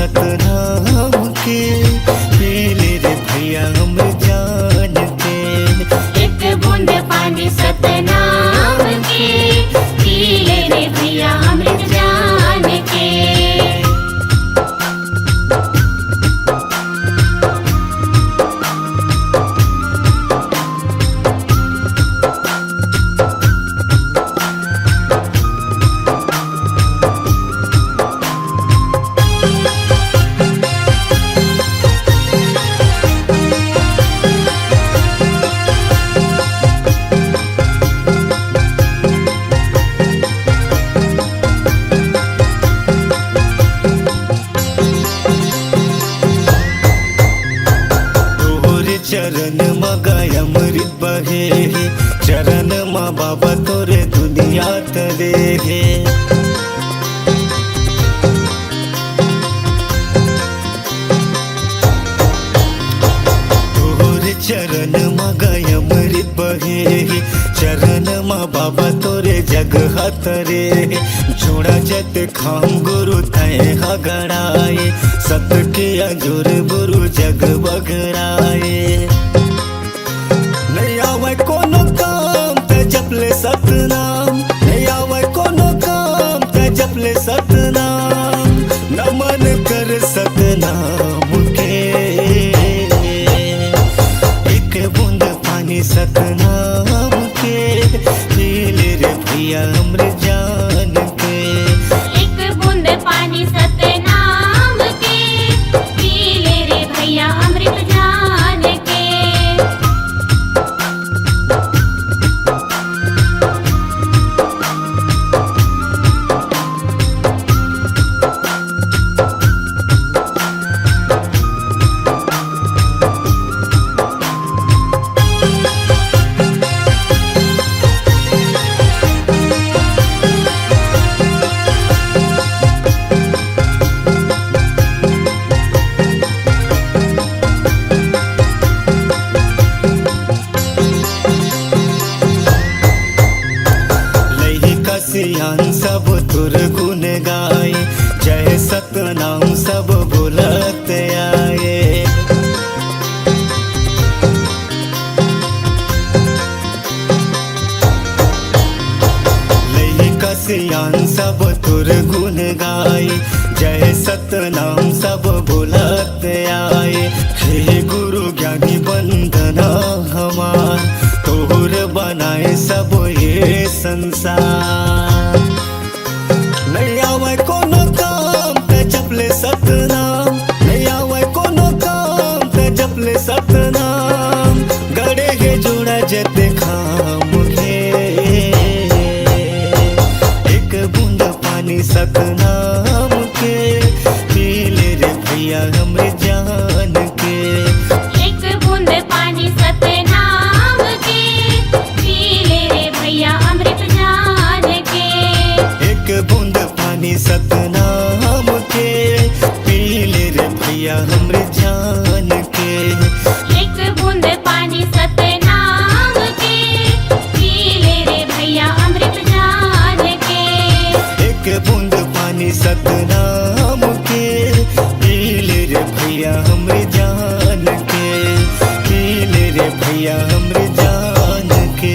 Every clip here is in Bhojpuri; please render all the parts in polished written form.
सतनाम के, पी ले रे भैया अमृत जान के। एक बूंद पानी सतनाम के, पी ले रे भैया अमृत जान के। चरण मगाय अमृत बहे, चरण मा बाबा तोरे दुनिया तरे हे। तोरे चरण मगाय अमृत बहे, चरण मा बाबा तोरे जग हतरे। जोड़ा जत खाम गुरु तय हगड़ाए, सत के अजुर गुरु जग बगड़ाए। नहीं आवे कोनो काम ते जपले सतनाम, नहीं आवे कोनो काम ते जपले सतनाम। नमन कर सतनाम के, एक बूंद पानी सतनाम के, पी ले रे भैया अमृत जान के। एक बूंद पानी सतनाम के, पी ले रे भैया अमृत जान के। सियान सब तुर गुन गाए, जय सतनाम सब बोलत आए। लइका सियान सब तुर गुन गाए, जय सतनाम सब बोलत आए। हे गुरु ज्ञानी वंदना हमार, तोहर बनाए सब ये संसार। नहीं आवे कोनो काम ते जपले सतनाम, नहीं आवे कोनो काम ते जपले सतनाम। गड़े के जोड़ा जते खाम के, एक बूंद पानी सतनाम के, पी ले रे भैया अमृत जान के। एक बूंद पानी सतनाम के, पी ले रे भैया अमृत जान के। एक बूंद पानी सतनाम के, पी ले रे भैया अमृत जान के। एक बूंद पानी सतनाम के, पी ले रे भैया अमृत जान के। एक बूंद पानी सतनाम के, पी ले रे भैया अमृत जान के। पी ले रे भैया अमृत जान के।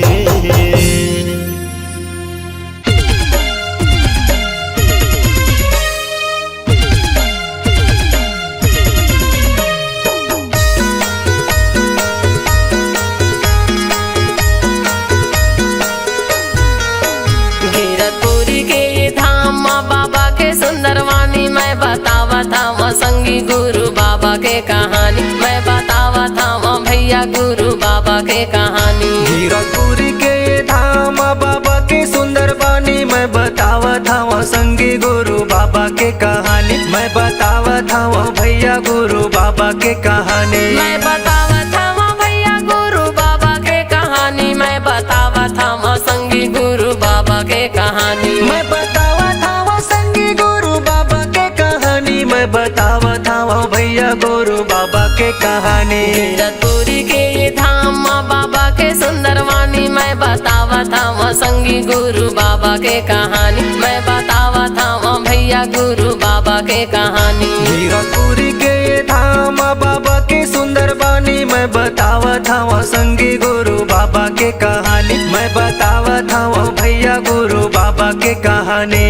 गिरतपुरी के धाम माँ बाबा के सुंदर वाणी, मैं बतावा था वहाँ संगी गुरु बाबा के कहानी। मैं बतावा था वहाँ भैया गुरु बाबा के कहानी। गिरतपुरी के धाम बाबा के सुंदर वाणी, मैं बतावा था वहाँ संगी गुरु बाबा के कहानी। मैं बतावा था वहाँ भैया गुरु बाबा के कहानी। मैं बतावा था वहाँ भैया गुरु बाबा के कहानी। मैं बतावा था वहाँ संगी गुरु बाबा के कहानी। मैं बतावा था वहाँ संगी गुरु बाबा के कहानी। मैं बतावा था वहाँ भैया गुरु बाबा के कहानी। गिरतपुरी के धाम माँ बाबा के सुंदर वाणी मैं बतावत हूँ संगी गुरु बाबा के कहानी। मैं बतावत हूँ भैया गुरु बाबा के कहानी। हीरापुरी के ये धाम बाबा के सुंदर बानी मैं बतावत हूँ संगी गुरु बाबा के कहानी। मैं बतावत हूँ भैया गुरु बाबा के कहानी।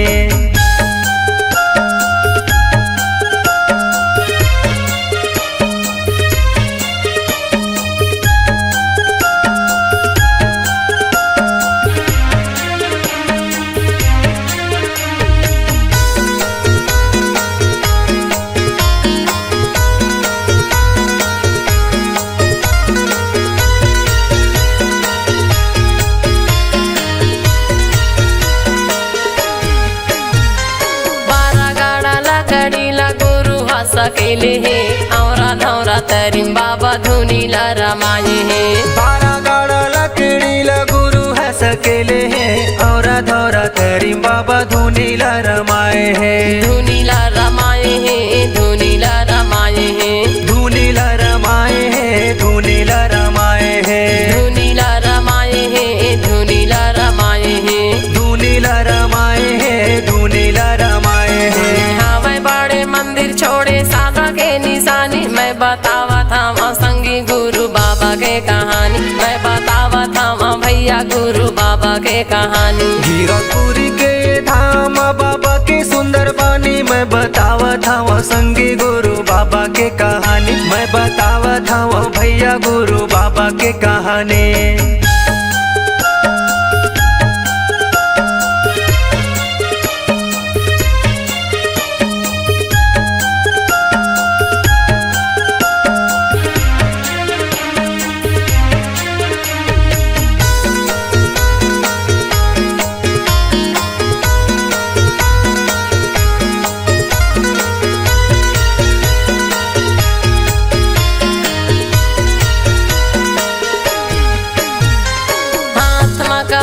सकेले है औरा धौरा तरिम बाबा धुनी ला रमाए है। 12 गाड़ा लकड़ी ला गुरु है सकेले है औरा धौरा तरिम बाबा धुनी ला रमाए है। धुनी ला रमाए है धुनी ला रमाए है धुनी ला रमाए है धुनी ला रमाए है धुनी ला रमाए है धुनी ला रमाए है धुनी ला रमाए है धुनी ला रमाए है। हमें बड़े मंदिर छोड़े सादा के निशानी। मैं बतावत हूँ संगी गुरु बाबा के कहानी। मैं बतावत हूँ भैया गुरु बाबा के कहानी। हीरापुरी के ये धाम बाबा के सुंदर बानी मैं बतावत हूँ संगी गुरु बाबा के कहानी। मैं बतावत हूँ भैया गुरु बाबा के कहानी।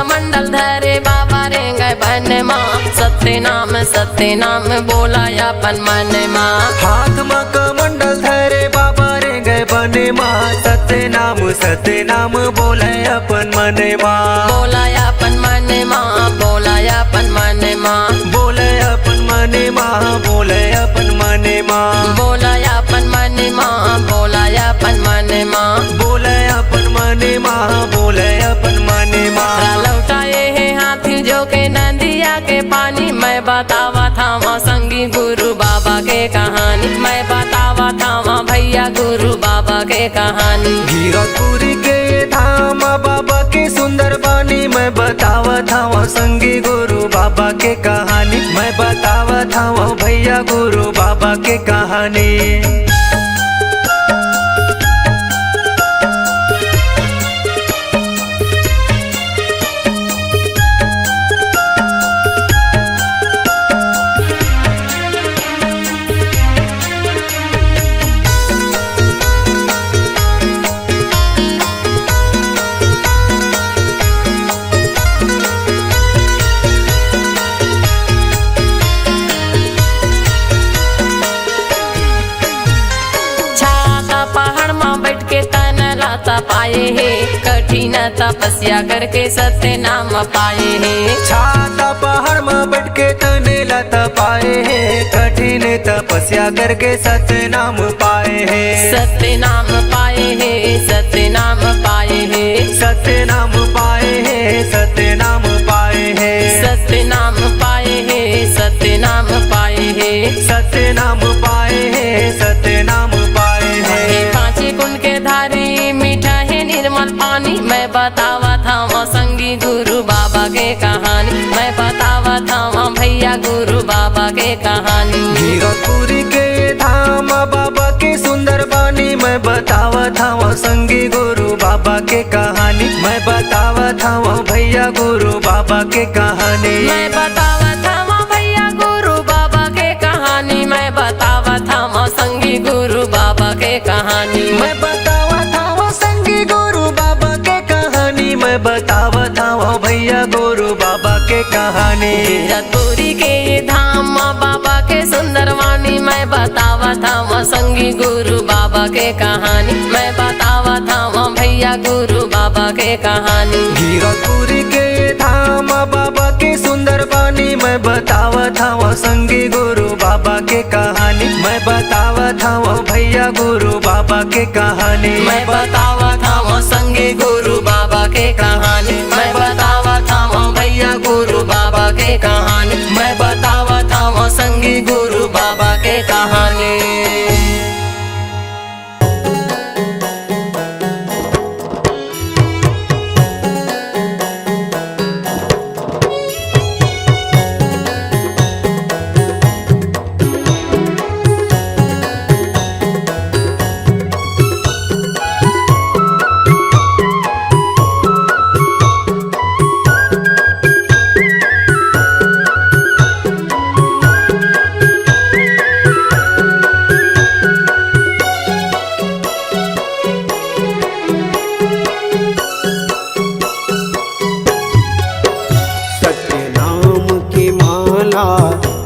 मंडल धरे बाबा रे गए बन माँ सत्य नाम बोला अपन मन माँ। हाथ में कमंडल धरे बाबा रे गए बने माँ सत्य नाम बोले अपन मन माँ। बोला अपन मन माँ बोला अपन मन माँ बोले अपन मन माँ बोले अपन मन माँ बोला अपन मन माँ बोला अपन मन माँ बोले अपन मन माँ बोले अपन मन माँ। लौटाए है हाथी जो के नदिया के पानी। मैं बतावत हूँ संगी गुरु बाबा के कहानी। मैं बतावत हूँ भैया गुरु बाबा के कहानी। हीरापुरी के ये धाम बाबा के सुंदर बानी मैं बतावत हूँ संगी गुरु बाबा के कहानी। मैं बतावत हूँ भैया गुरु बाबा के कहानी। पाए है कठिन तपस्या करके सत्य नाम पाए है। छाता पहाड़ में बैठ के तने लता पाए है कठिन तपस्या करके सत्य नाम पाए है। सत्य नाम पाए है सत्य नाम पाए है सत्य नाम पाए है सत्य नाम पाए है सत्य नाम पाए है सत्य नाम पाए है सत्य नाम पाए है सत्य नाम पाए है। 5 कुंड के धारी मीठा है निर्मल पानी। मैं बतावत हूँ संगी गुरु बाबा के कहानी। मैं बतावत हूँ भैया गुरु बाबा के कहानी। हीरापुरी के धाम बाबा के सुंदर बानी मैं बतावत हूँ संगी गुरु बाबा के कहानी। मैं बतावत हूँ भैया गुरु बाबा के कहानी। मैं बतावत हूँ भैया गुरु बाबा के कहानी। मैं बतावत हूँ संगी गुरु बाबा के कहानी। मैं बतावत हूँ संगी गुरु बाबा के कहानी। मैं बतावत हूँ भैया गुरु बाबा के कहानी। हीरापुरी के धाम बाबा के के सुंदर वाणी मैं बतावा था वहाँ संगी गुरु बाबा के कहानी मैं बतावा था वहाँ भैया गुरु बाबा के कहानी गिरपुरी के धाम बाबा के सुंदर बानी मैं बतावा था वहाँ संगी गुरु बाबा के कहानी मैं बतावा था वहाँ भैया गुरु बाबा के कहानी मैं बतावा था वहाँ संगी गुरु बाबा के कहानी मैं बतावा था वहाँ भैया गुरु बाबा के कहानी मैं बतावा था वहाँ संगी गुरु बाबा के कहानी।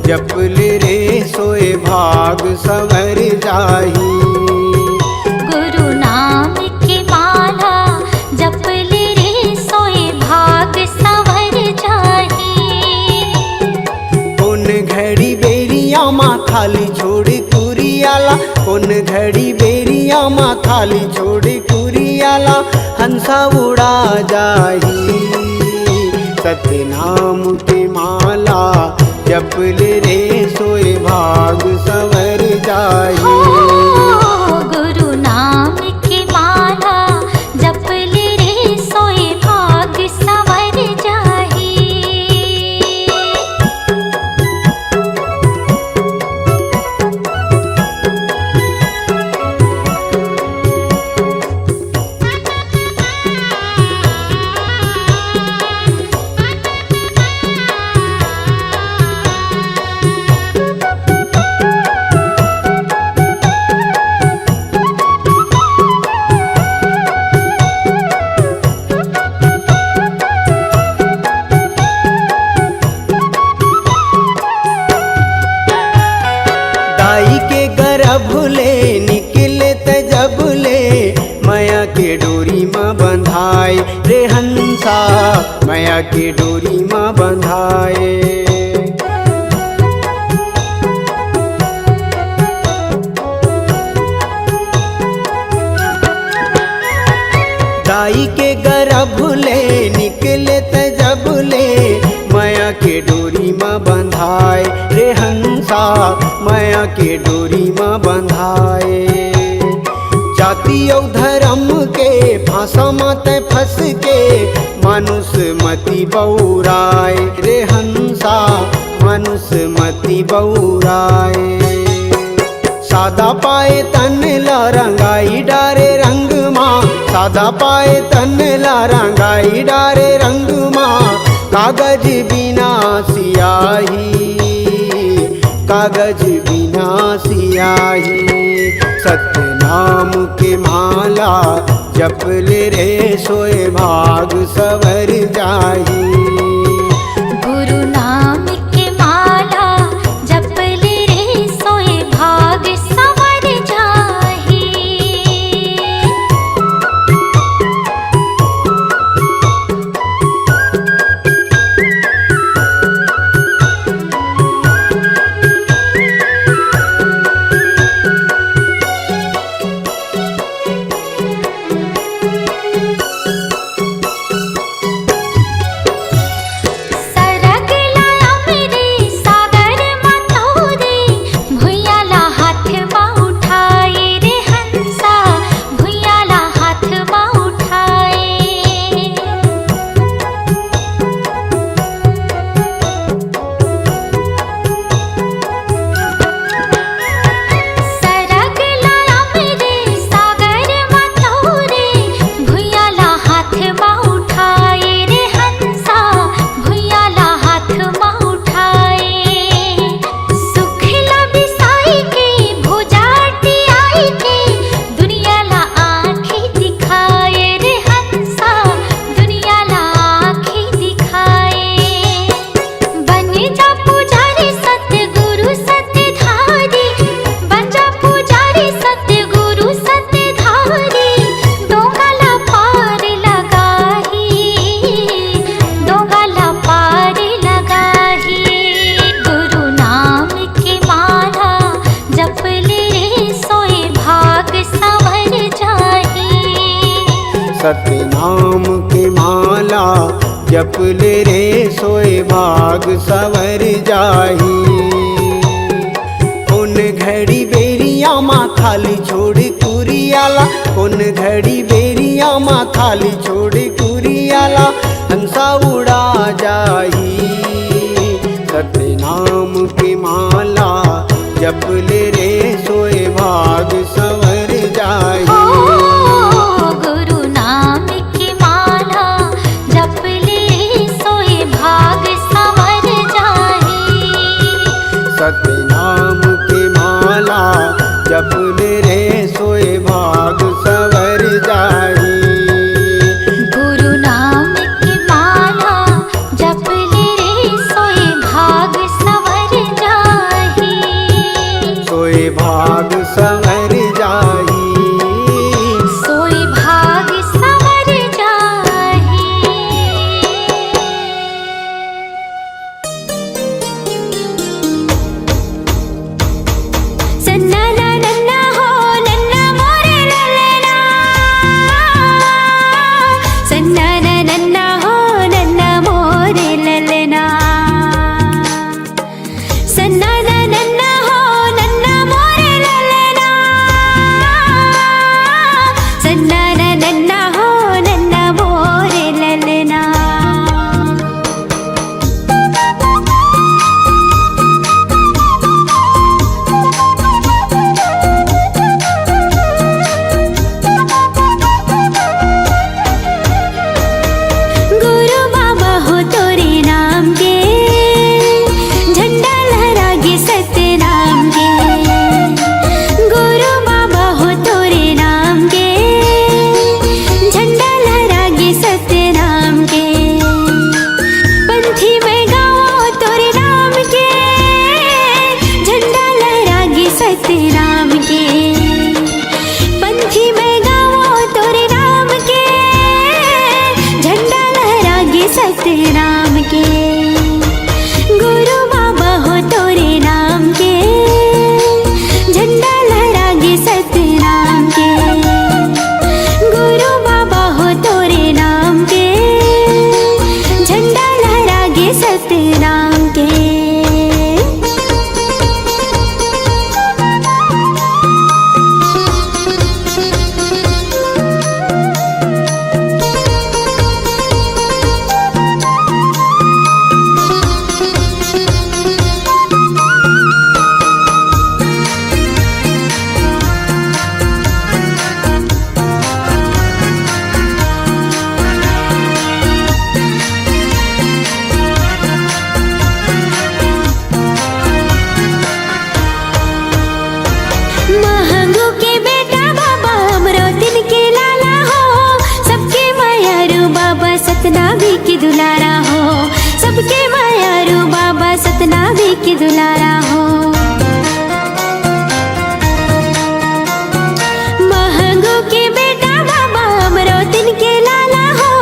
जपले रे सोए भाग संवर जाही गुरु नाम की माला जपले रे सोए भाग संवर जाही कौन घड़ी बेरिया माँ थाली छोड़ कुरियाला कौन घड़ी बेरिया माँ थाली छोड़ कुरियाला हंसा उड़ा जाही सत्य नाम की माला जपले रे सोए भाग संवर जाही गुरु नाम की माला जपले रे सोए भाग संवर जाही। दाई के गर्भ ले निकले तजब ले माया के डोरी माँ बंधाए रे हंसा माया के डोरी माँ बंधाए दाई के गर्भ ले निकले तजब ले माया के डोरी माँ बंधाए रे हंसा माया के डोरी माँ बंधाए जाति और धर्म के फांसा माते फंस के मानुष मति बौराए रे हंसा मानुष मति बौराए सादा पाए तन ला रंगाई डारे रंग माँ सादा पाए तन ला रंगाई डारे रंग माँ कागज बिना सियाही कागज बिना सियाही सत्य नाम के माला जपले रे सोए भाग संवर जाही गुरु नाम की माला जपले रे सोए भाग संवर जाही। जपले रे सोए भाग सवर जाही। उन घड़ी बेरिया माँ खाली छोड़ कुरियाला, उन घड़ी बेरिया माँ खाली छोड़ कुरियाला, हंसा उड़ा जाही। सतनाम की माला जपले रे सोए भाग सवर जाही। गुरु नाम की माला जपले सोए भाग संवर जाही। सतनाम की माला जपले रे सोए भाग सवर जाही। गुरु नाम की माला जपले रे सोए भाग संवर जाही। सोए भाग सवर जाही। सोए भाग संवर जाही। सन्ना ना नन्ना हो नन्ना मोरे ललना, सन्ना ना नन्ना हो नन्ना मोरे ललना, सन्ना ना नन्ना हो नन्ना मोरे ललना, सन्ना ना नन्ना हो नन्ना मोरे ललना। गुरु बाबा हो तोरे नाम के, झंडा लहरागे सत्य नाम के। गुरु बाबा हो तोरे नाम के, झंडा लहरागे सत्य नाम के। पंथी में गाओ तोरे नाम के, झंडा लहरागे सत्य नाम के। पंथी में गाओ तोरे नाम के, झंडा लहरागे सत्य नाम के। गुरु बाबा हो तोरे नाम के, झंडा लहरागे सत्य नाम के। गुरु बाबा हो तोरे नाम के, झंडा लहरागे सत्य नाम के। महंगू के बेटा बाबा अमरोतिन के लाला हो, सबके मायारू बाबा सतनामी की दुलारा हो, सबके मायारू बाबा सतनामी की दुलारा हो। महंगू के बेटा बाबा अमरोतिन के लाला हो,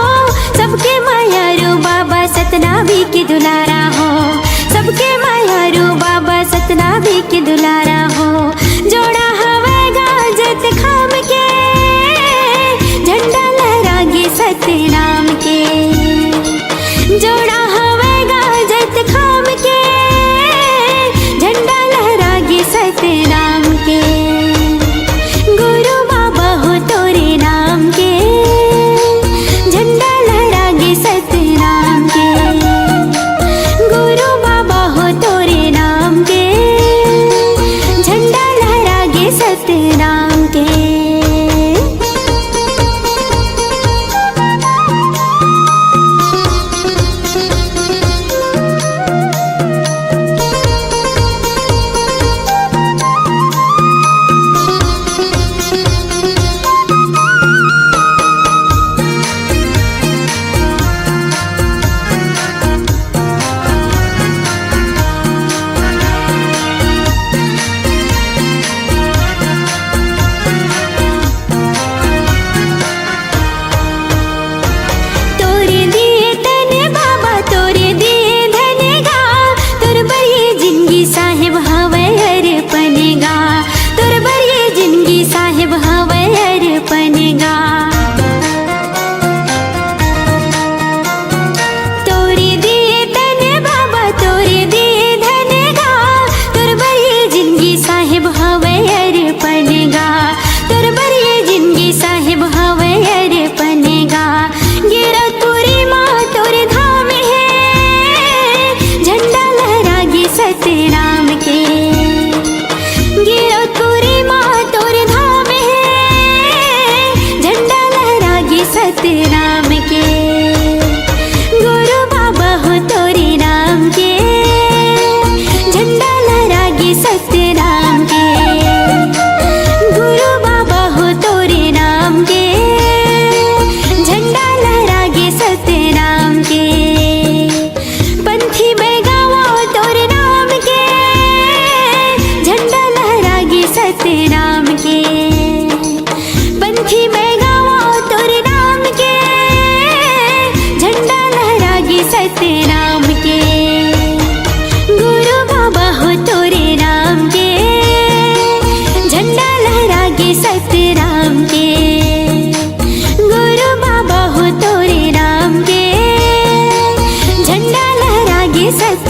सबके मायारू बाबा सतनामी की दुलारा हो, सबके मायारू बाबा सतनामी की दुलारा हो। जोड़ा हवे गाजत खाम के, झंडा लहरागे सत्य नाम के। जोड़ा हवे गाजत खाम के, झंडा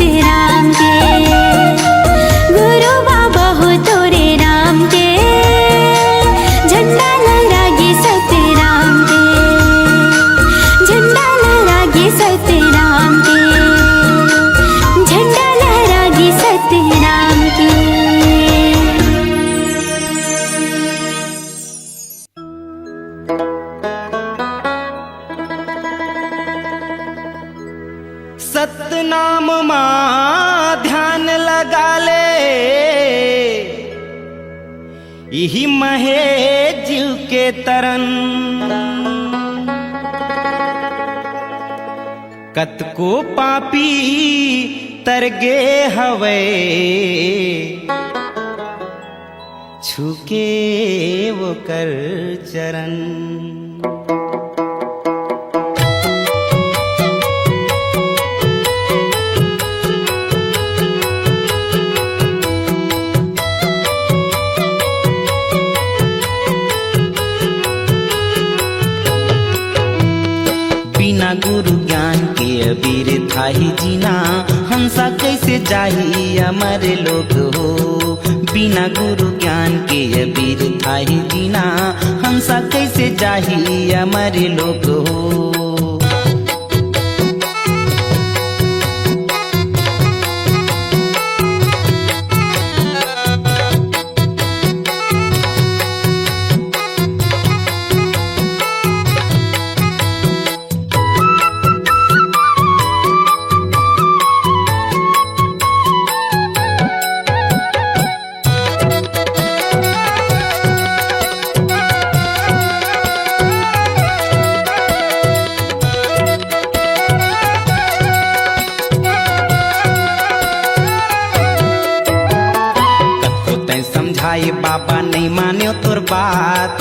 सतराम के। गुरु बाबा हो तोरे राम के, झंडा लहरागे सतराम के, झंडा लहरागे सतराम के, झंडा लहरागे सतराम के। सतनाम माँ ध्यान लगा ले, यही महे जीव के तरन। कतको पापी तरगे हवे, छुके वो कर चरण। बिना गुरु ज्ञान के अबीर थाही जीना, हंसा कैसे जाही अमर लोग हो। बिना गुरु ज्ञान के अबीर थाही जीना, हंसा कैसे जाही अमर लोग हो। बाबा नहीं माने तोर बात,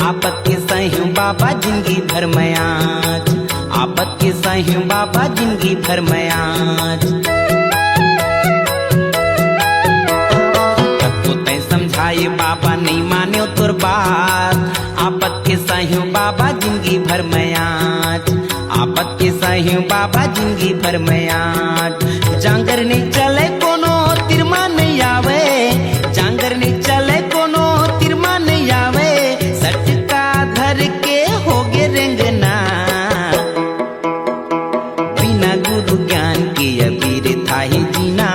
आपत के सही बाबा जिंदगी भर में आज। आपत के सही बाबा जिंदगी भर में आज। कतो तै समझाए बाबा नहीं माने तोर बात, आपत के सही बाबा जिंदगी भर में आज। आपत के सही बाबा जिंदगी भर में आज। जांगर नहीं चले कोनो तिरमा नहीं आवे, जांगर नहीं चले कोनो तिरमा नहीं आवे, सटका धर के होगे रेंगना। बिना गुरु ज्ञान के अबीर थाही जीना,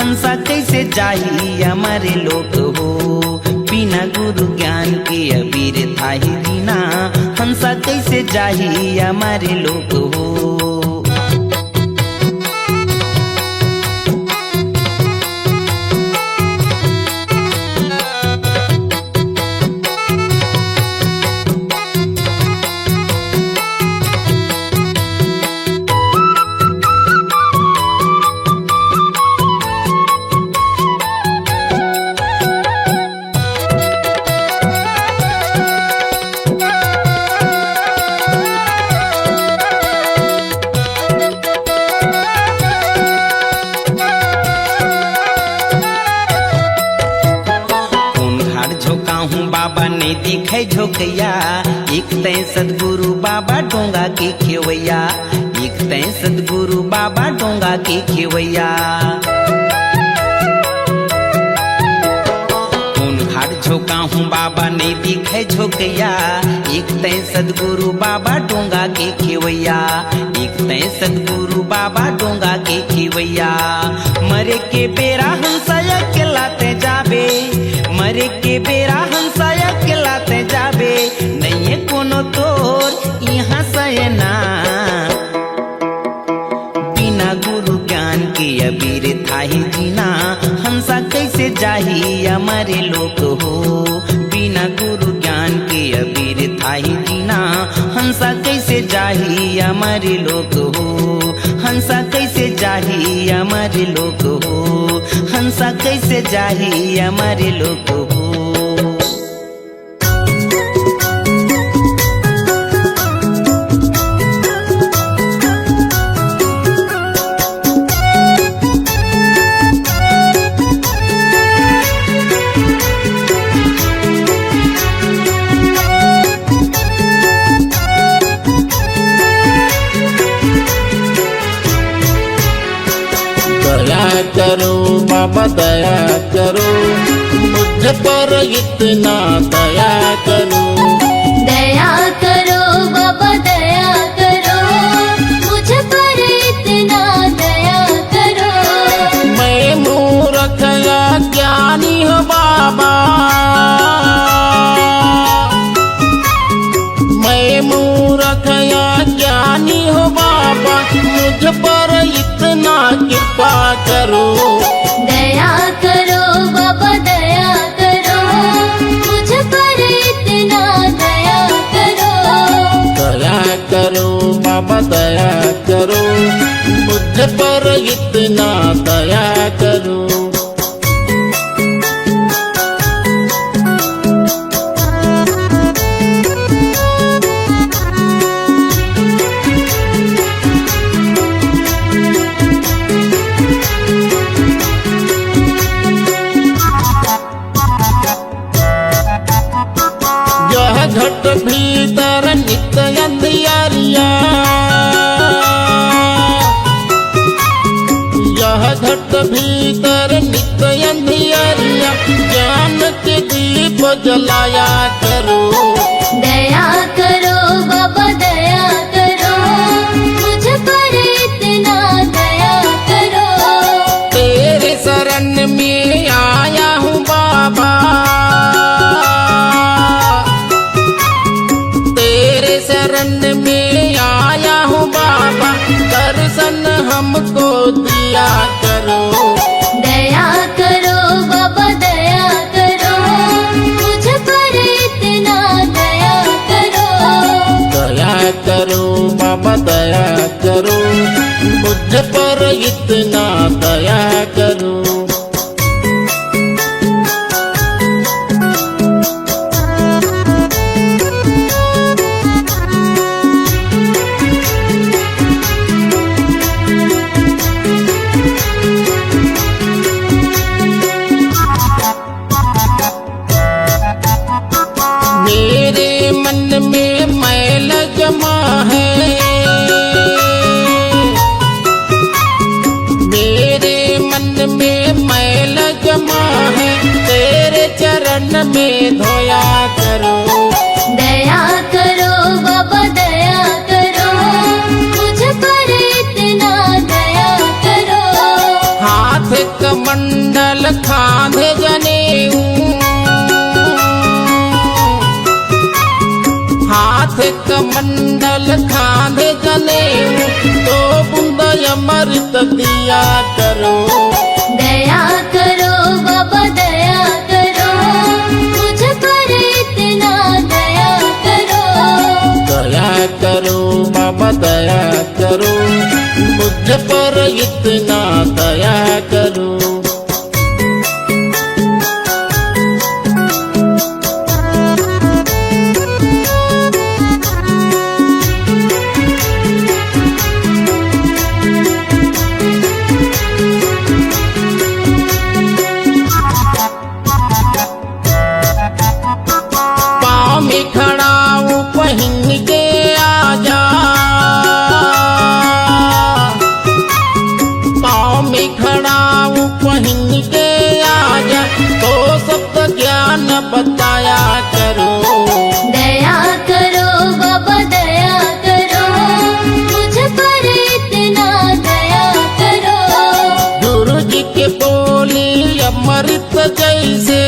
हंसा कैसे जाही हमारे लोग हो। बिना गुरु ज्ञान के अबीर थाही जीना, हंसा कैसे जाही हमारे लोग हो। बाबा ने दिखे झोंकैया, एक तय सदगुरु बाबा डोंगा के खेवैया। एक तय सदगुरु बाबा डोंगा के खेवैया। कौन घाट झोंका हूँ बाबा ने दिखे झोंकैया, एक तय सदगुरु बाबा डोंगा के खेवैया। एक तय सदगुरु बाबा डोंगा के खेवैया। मरे के बेरा हंसाया के लाते जाबे, मरे के बेरा हंसाया के लाते जाबे, नहीं कोनो तोर यहाँ सयना। बिना गुरु ज्ञान के अबीर थाही जीना, हंसा कैसे जाही हमारे लोग हो। बिना गुरु ज्ञान के अबीर थाही जीना, हंसा कैसे जाही हमारे लोग हो। हंसा कैसे जाही हमारे लोग हो। हंसा कैसे जाही हमारे लोग हो। दया करो बाबा दया करो, मुझ पर इतना दया करो। दया करो बाबा दया करो, मुझ पर इतना दया करो। मैं मूर्ख या ज्ञानी हूँ बाबा, मैं मूर्ख या ज्ञानी हूँ बाबा, मुझ पर इतना कृपा करो। दया करो बाबा दया करो, मुझ पर इतना दया करो। दया करो बाबा दया करो, मुझ पर इतना दया करो। यह घट भीतर नित्य अंधियारिया, यह घट भीतर नित्य अंधियारिया, ज्ञान के दीप जलाया करो। दया करो बाबा दया करो, मुझ पर इतना दया करो। तेरे शरण में आया हूँ बाबा, तेरे शरण में आया हूँ बाबा, दर्शन हमको दिया करो। दया करो बाबा दया करो, मुझ पर इतना दया करो। दया करो बाबा दया करो, मुझ पर इतना दया करो। मेरे मन में मैल जमा है, मेरे मन में मैल जमा है, तेरे चरण में धोया करो। दया करो बाबा दया करो, मुझ पर इतना दया करो। हाथ कमंडल खांधे जनेऊ, हाथ कमंडल खांधे जनेऊ, तो बूंद अमृत दिया करो। दया करो बाबा दया करो, मुझ पर इतना दया करो। दया करो बाबा दया करो, मुझ पर इतना दया करो। पाँव में खड़ा हूँ पहन के आजा, पाँव में खड़ा हूँ पहन के आजा, तो सब ज्ञान बताया करो। दया करो बाबा दया करो, मुझ पर इतना दया करो। गुरु जी के बोली अमृत जैसे,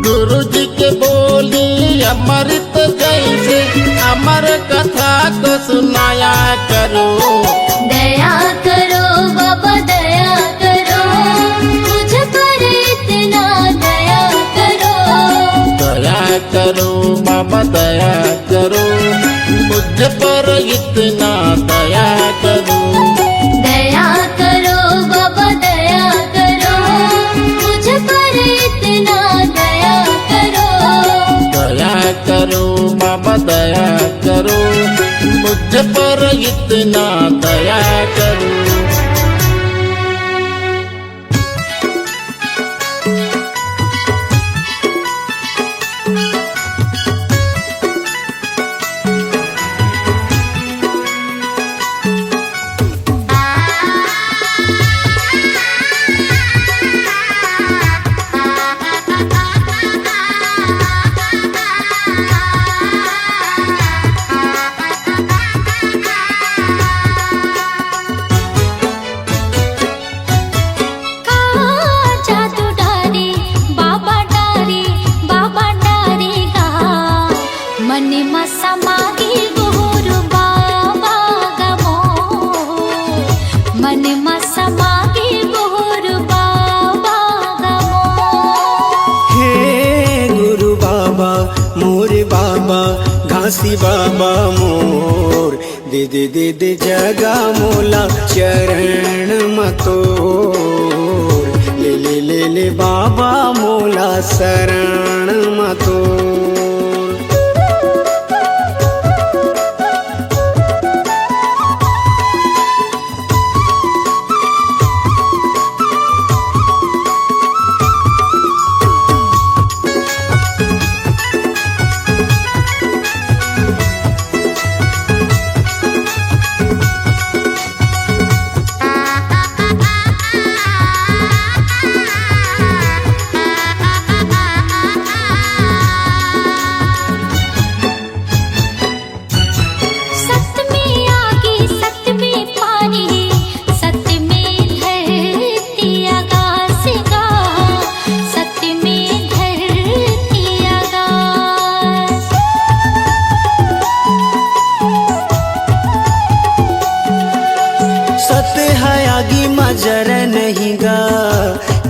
गुरु जी के बोली अमृत जैसे, अमर कथा को सुनाया करो। दया करो बाबा दया करो, मुझ में समागे गुरु बाबा गमो। हे गुरु बाबा मोर बाबा घासी बाबा मोर दे दे दे दे जगा मोला चरण मतोर ले ले ले ले बाबा मोला शरण मतोर। जर नहीं गा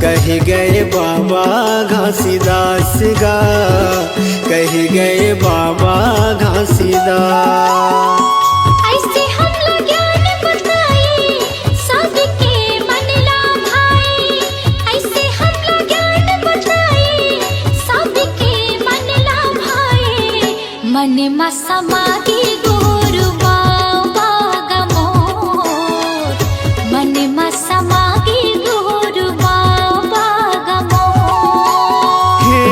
कहे गए बाबा घासीदास गा कहे गए बाबा घासीदास। ऐसे हम ज्ञान बताए सबके मन ला भाई, ऐसे हम ज्ञान बताए सबके मन ला भाई। मन में समागे गुरु बाबा गमोर, मन में समागे गुरु बाबा गमोर। हे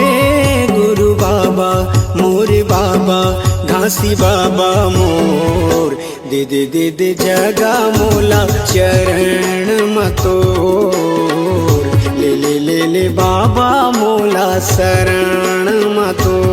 गुरु बाबा मोर बाबा घासी बाबा मोर दे दे दे दे जगा मोला चरण मतोर ले ले ले ले बाबा मोला शरण मतोर।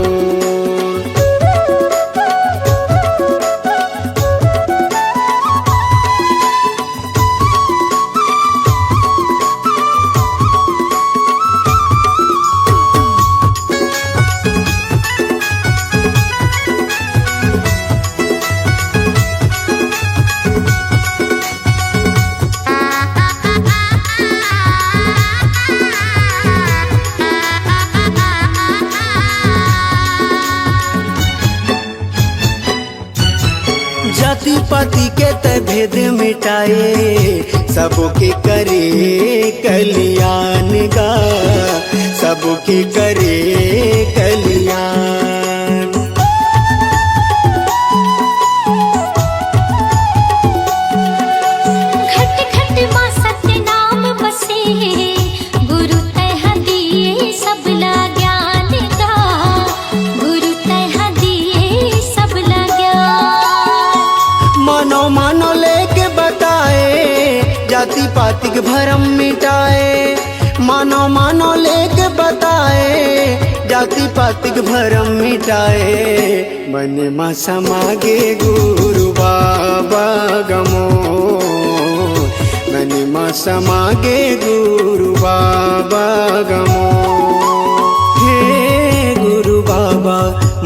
जाति पाति के त भेद मिटाए सबके करे कल्याण गा सबके करे कल्याण। घट घट मां सत्य नाम बसे, गुरु तह दिए सबला ज्ञान गा, गुरु तह दिए सबला ज्ञान। मानो मानो लेके बताए जाति पाति के भरम मिटाए, मानो मानो लेके बताए जाति पाति के भरम मिटाए। मन में समागे गुरु बाबा गमो, मन में समागे गुरु बाबा गमो। हे गुरु बाबा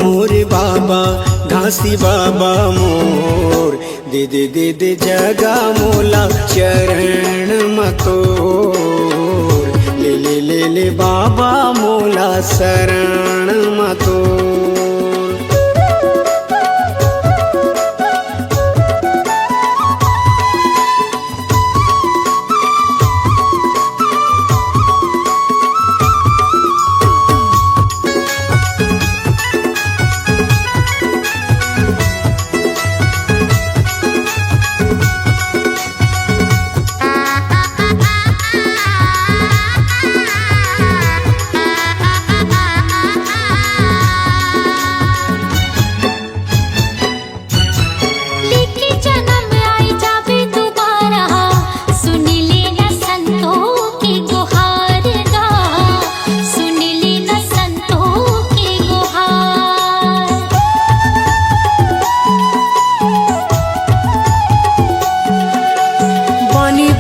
मोर बाबा घासी बाबा मोर दे दे दे दे जगा मोला चरण मतोर ले ले ले ले बाबा मोला शरण मतोर।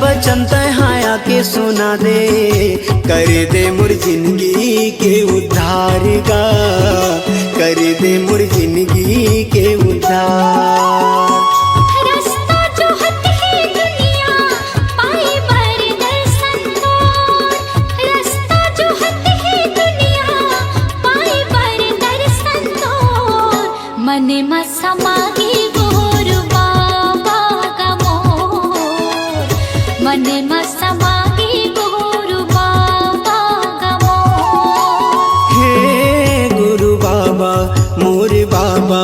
वचन तहाया के सुना दे, कर दे मोर जिंदगी के उद्धार गा, कर दे मोर जिंदगी के उद्धार। रास्ता जो हट है दुनिया पाए मन मसमागी गुरु बाबा गमो हे गुरु बाबा मोर बाबा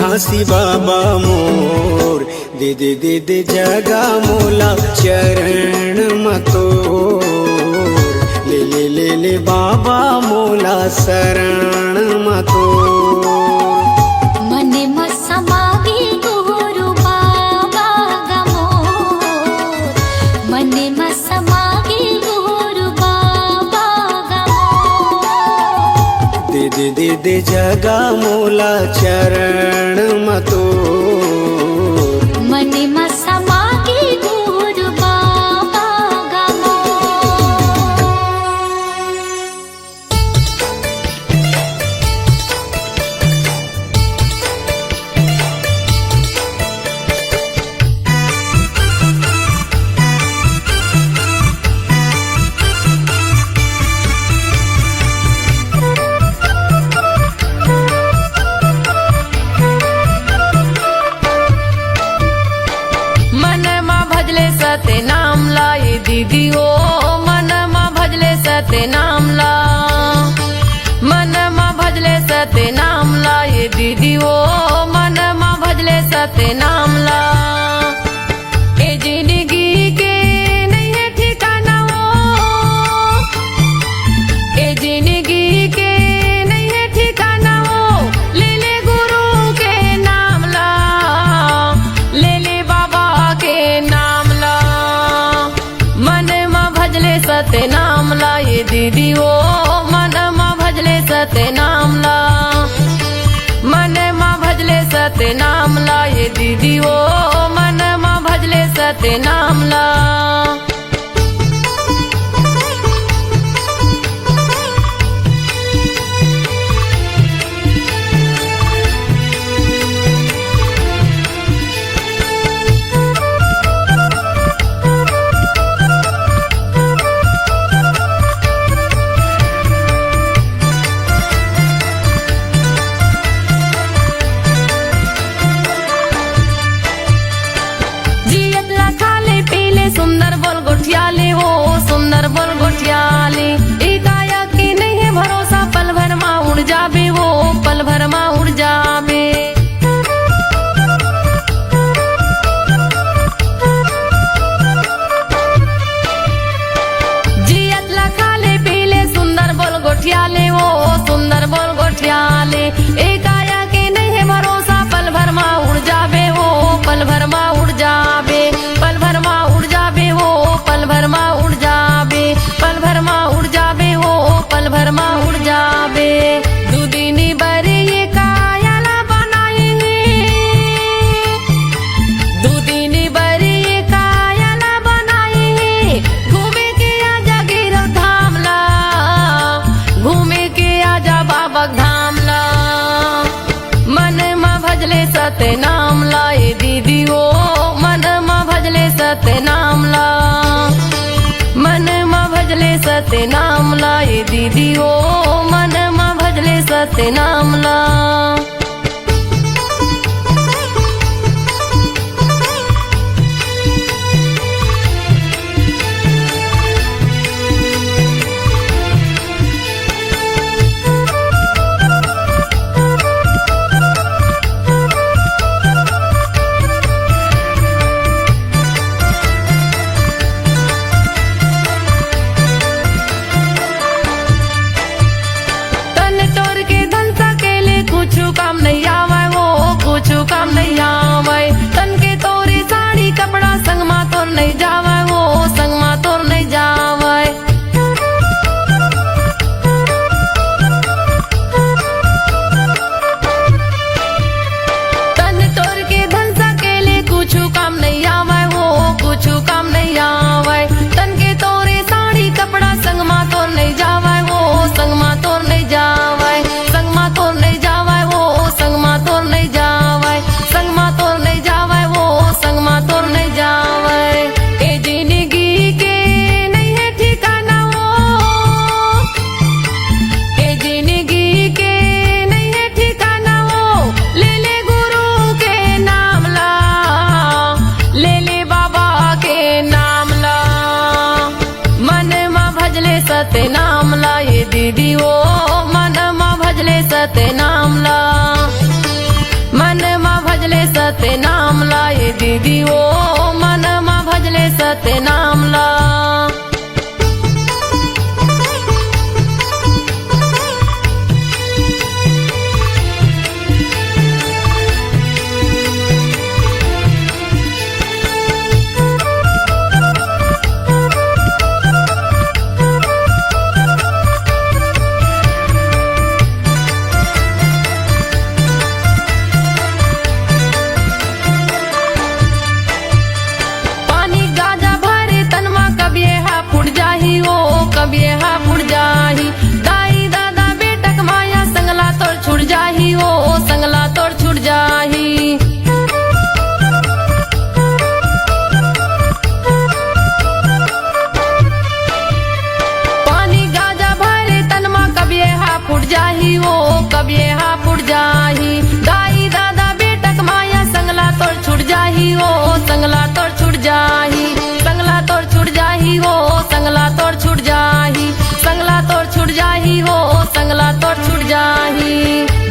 घासी बाबा मोर दे दे दे दे जगा मोला चरण मतोर ले ले ले ले बाबा मोला शरण मतोर मन मसमागी गुरु बाबा गमो मन मसमागी गुरु बाबा गमो दे दे दे दे जगा मोला चरण मतोर मन मसमागी गुरु बाबा गमो मन मा भजले सते नाम लाए दीदी ओ मन मा भजले सते नाम ला मन मा भजले सते नाम लाए दीदी ओ मन मा भजले सते नाम ला ए जिंदगी के नहीं है ठिकाना ओ ए जिंदगी के नहीं है ठिकाना ओ ले ले गुरु के नाम ला ले ले बाबा के नाम ला मन मा भजले सते नाम ला ये दीदी ओ मन मा भजले सते नाम ला मन मा भजले सते नाम ला ये दीदी ओ मन मा भजले सते नाम ला जियत ला खाले पीले सुंदर बोल गोठियाले हो सुंदर बोल गोठियाले ई काया की नहीं है भरोसा पल भर मा उड़ जाबे वो पल भर मा उड़ जाबे जियत ला खाले पीले सुंदर बोल गोठियाले हो सुंदर बोल गोठियाले ए काया के नहीं है भरोसा पल भर मा उड़ जाबे वो पल भर मा उड़ जाबे पल भर मा उड़ जाबे वो पल भर मा उड़ जाबे पल भर मा उड़ जाबे वो पल भर मा उड़ जाबे दुदिनी बरे ये कायाला बनाए दुदिनी बरे ये कायाला बनाए घूमे के आजा गिरव धाम ला घूमे के आजा बाबा धाम ला मन मा भजले सते नाम लाए दीदी ओ मन मा भजले सते नाम ला मन मा भजले सते नाम लाए दीदी ओ मन मा भजले सते नाम ला तन तोर के धन सकेले कुछ का सत्य नाम ला मन मा भजले सत्य नाम ला ये दीदी ओ मन मा भजले सत्य नाम ला कबिए हा फुट जाही दाई दादा बेटक माया संगला तोड़ छुट जाही ओ संगला तोड़ छुट जाही पानी गाजा भरे तनमा कबिए हा फुट जाही ओ कबिए हा फुट जाही दाई दादा बेटक माया संगला तोड़ छुट जाही ओ संगला तोड़ छुट जाही संगला तोड़ छुट जाही ओ संगला तोड़ छुट जाही संगला तोड़ छुट जाही हो संगला तोड़ छुट जाही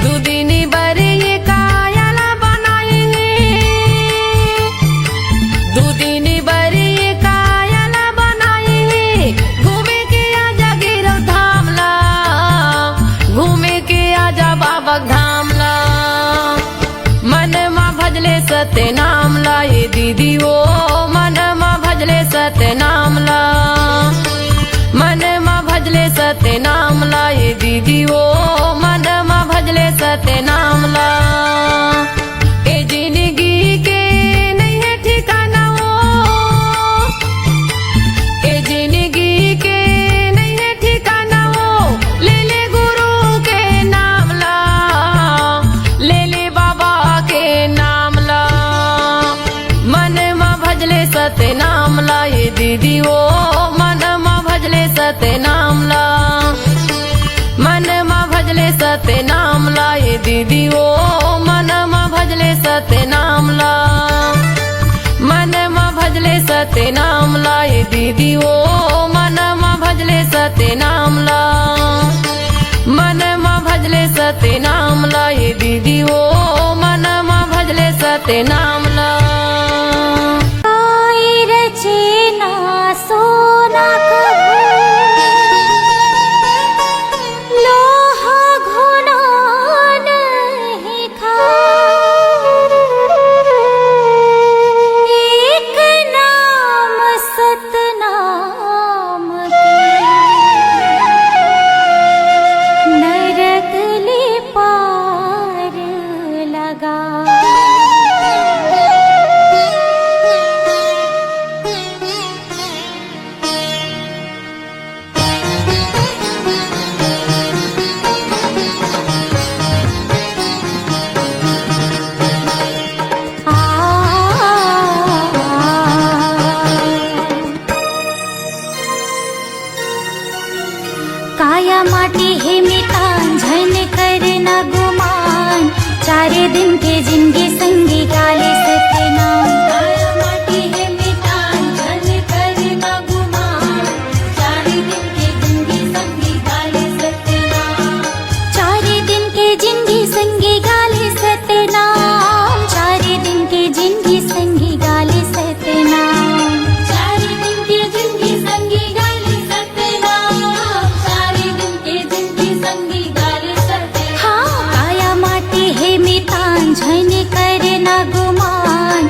दूदिनी बरे ये कायला बनाएंगे दूदिनी बरे ये कायला बनाएंगे घूमे के आजा गिरो धाम ला घूमे के आजा बाबा धाम ला मन मा भजले सत्य नाम ला ये दीदी ओ मन मा भजले सत्य नाम ला मन मा भजले सत्य नाम ला ये दीदी ओ मन मा भजले सत्य नाम ला ए जिंदगी के नहीं है ठिकाना ओ ए जिंदगी के नहीं है ठिकाना ओ ले ले गुरु के नाम ला ले ले बाबा के नाम ला मन मा भजले सत्य नाम ला ये दीदी ओ मन मा भजले सत्य नाम ला मन मा भजले सत्य नाम ला ये दीदी ओ मन मा भजले सत्य नाम ला मन मा भजले सत्य नाम ला ये दीदी ओ मन मा भजले सत्य नाम ला मन मा भजले सत्य नाम ला ये दीदी ओ मन मा भजले सत्य नाम ला रचना सोना लोहा घुना नहीं खा एक नाम सतनाम नरक ले पार लगा काया माटी है मितान झन करना गुमान चारे दिन के जिंदगी संगी गाले सत्य नाम काया माटी है मितान झन करना गुमान चारे दिन के जिंदगी संगी गाले सत्य नाम चारे दिन के जिंदगी संगी गाले सत्य नाम चारे दिन के जिंदगी संगी गाले सत्य नाम चारे दिन के जिंदगी संगी गाले सत्य नाम चारे दिन के जिंदगी संगी गाले सत्य हाँ काया माटी है मितान झन करना गुमान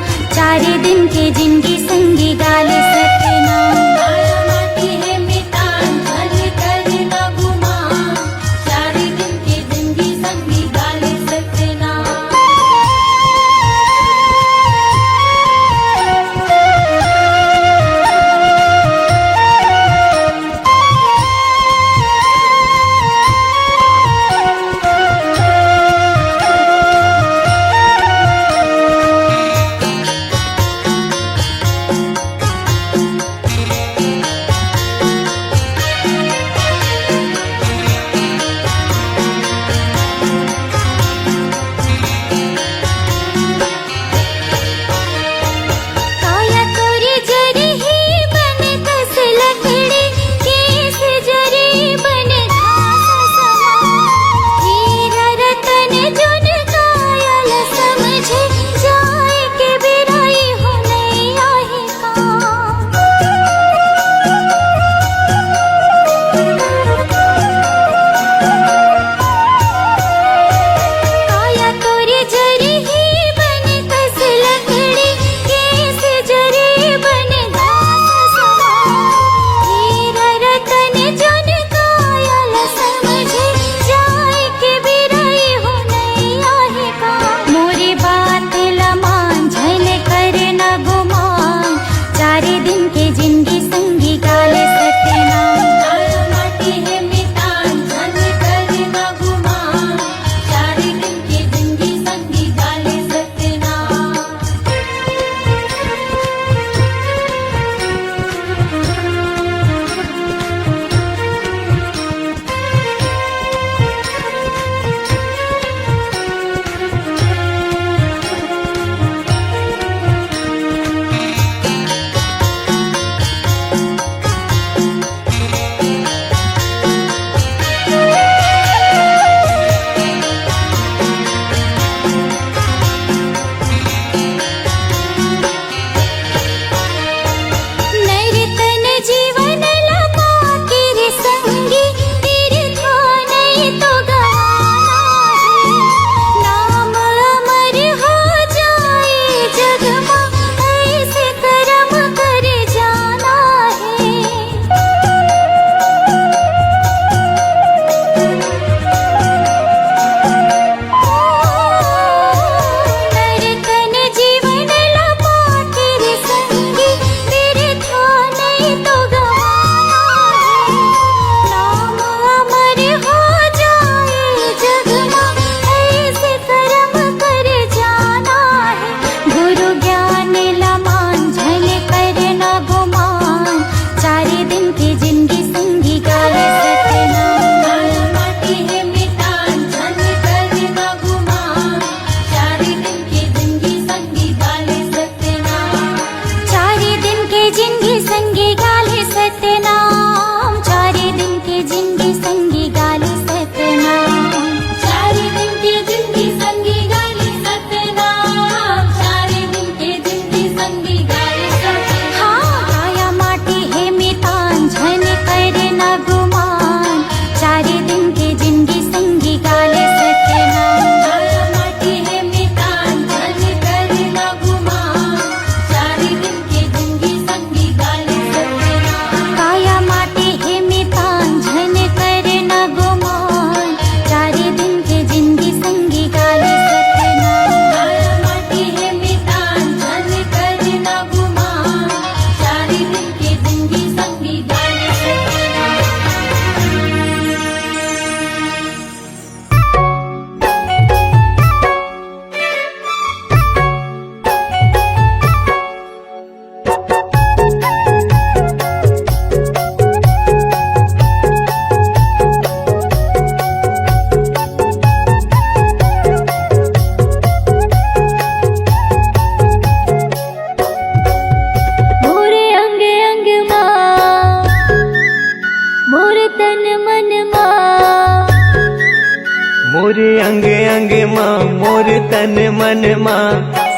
मोरे अंग अंग माँ मोर तन मन माँ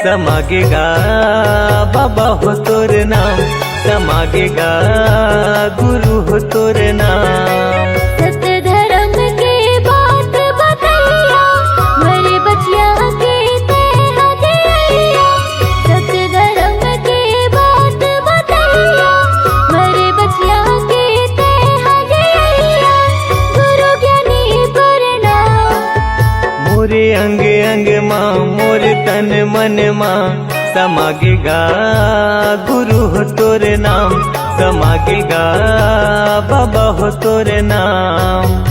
समागेगा बाबा हो तोर नाम, समागेगा गुरु हो तोर नाम। सत्य धर्म के बात बतैया मेरे बचिया के तेरा दिया। सत्य धर्म के बात बतैया मेरे बचिया के तेरा दिया। गुरु ज्ञानी प्रणाम। मोरे अंग अंग माँ मोर तन मन माँ समागेगा गुरु हो तोर नाम, समागेगा बाबा हो तोर नाम।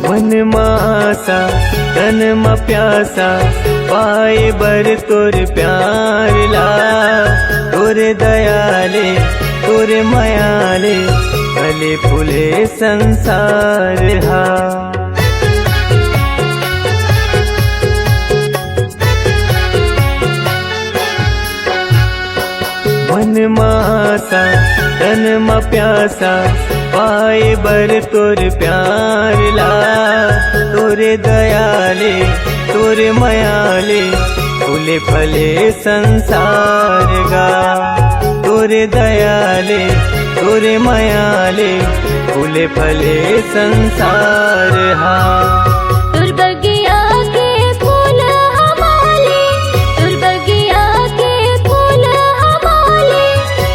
मन मासा तन म प्यासा पाए बर तोर प्यार ला। तोर दयाले तोर मयाले फले फूले संसार हा। मन मासा तन म प्यासा पाए बर तोर प्यार ला। तोरे दयाले तोरे मयाले फूले फले संसार गा। तोरे दयाले तोरे मयाले फूले फले संसार हा। तुर बगिया के फूल हमारे, तुर बगिया के फूल हमारे,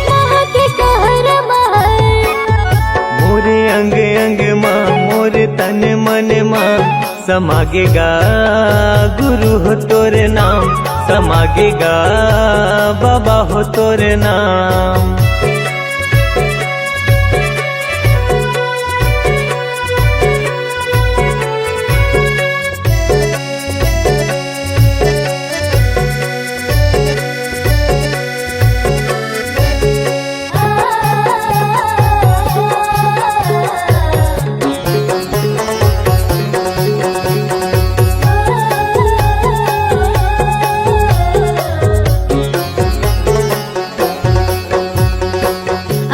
महक कहर महर। मोरे अंग अंग माँ मोर तन मन माँ समागेगा गुरु हो तोर नाम, समागेगा बाबा हो तोर नाम।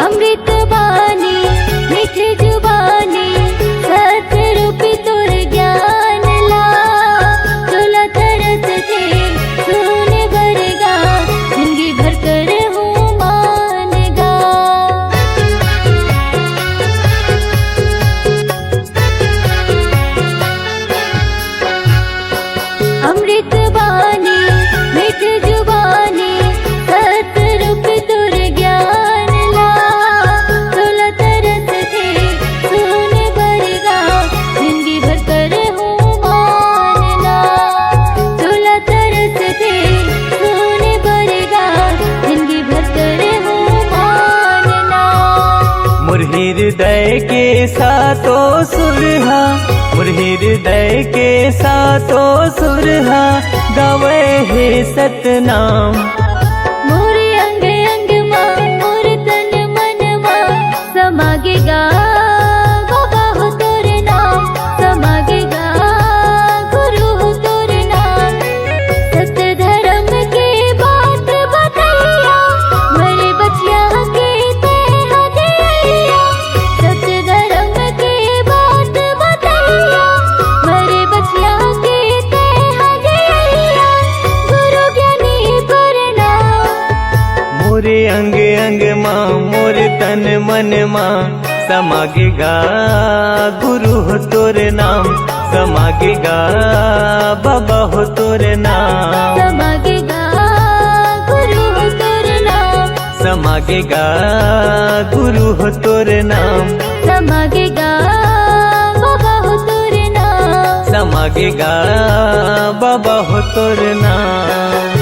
अमृत बानी मीठी जुबानी सत्य रूपी तुर ज्ञान ला। तुला तरस थे सुने भरेगा जिंदगी भर कर हूँ मानेगा। अमृत बानी मीठी जुबानी सत्य रूपी तुर ज्ञान ला। तुला तरस थे सुने भरेगा जिंदगी भर कर हूँ मानना। तुला तरस थे सुने भरेगा जिंदगी भर कर हूँ मानना। मोर हृदय के सातों सुरहा, मोर हृदय के सातों सुरहा गावे हे सतनाम। मोरे अंग अंग माँ मोर तन मन माँ समागेगा बाबा हो तोर नाम, समागेगा गुरु हो तोर नाम। सत्य धर्म के बात बतैया मेरे बचिया के तेरा दिया। सत्य धर्म के बात बतैया मेरे बचिया के तेरा दिया। गुरु ज्ञानी प्रणाम। मोरे अंग अंग माँ मोर तन मन माँ समागेगा गुरु हो तोर नाम, समागेगा बाबा हो तोर नाम। समागेगा गुरु हो तोर नाम, समागेगा गुरु हो तोर नाम, समागेगा बाबा हो तोर नाम। समागेगा बाबा हो तोर नाम।